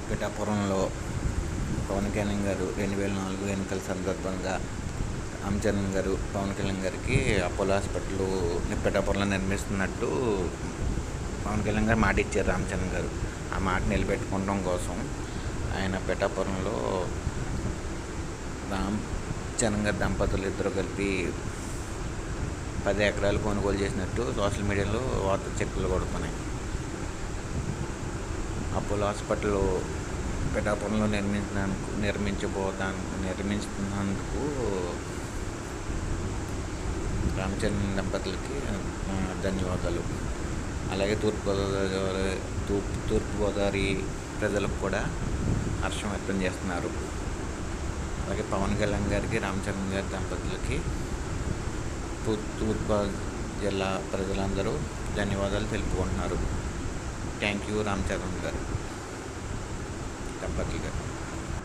పిఠాపురంలో పవన్ కళ్యాణ్ గారు 2004 ఎన్నికల సందర్భంగా రామ్ చరణ్ గారు పవన్ కళ్యాణ్ గారికి అపోలో హాస్పిటల్ పిఠాపురంలో నిర్మిస్తున్నట్టు పవన్ కళ్యాణ్ గారు మాట ఇచ్చారు. రామ్ చరణ్ గారు ఆ మాట నిలబెట్టుకోవడం కోసం ఆయన పిఠాపురంలో రామ్ చరణ్ గారి దంపతులు ఇద్దరు కలిపి 10 ఎకరాలు కొనుగోలు చేసినట్టు సోషల్ మీడియాలో వార్త చెక్కులు కొడుతున్నాయి. అపోలో హాస్పిటల్ పిఠాపురంలో నిర్మించుతున్నందుకు రామచరణ్ దంపతులకి ధన్యవాదాలు. అలాగే తూర్పుగోదావరి ప్రజలకు కూడా హర్షం వ్యక్తం చేస్తున్నారు. అలాగే పవన్ కళ్యాణ్ గారికి రామచరణ్ గారి దంపతులకి తూర్పుగోదావరి జిల్లా ప్రజలందరూ ధన్యవాదాలు తెలుపుకుంటున్నారు. థ్యాంక్ యూ రామచరణ్ గారు దంపతులు గారు.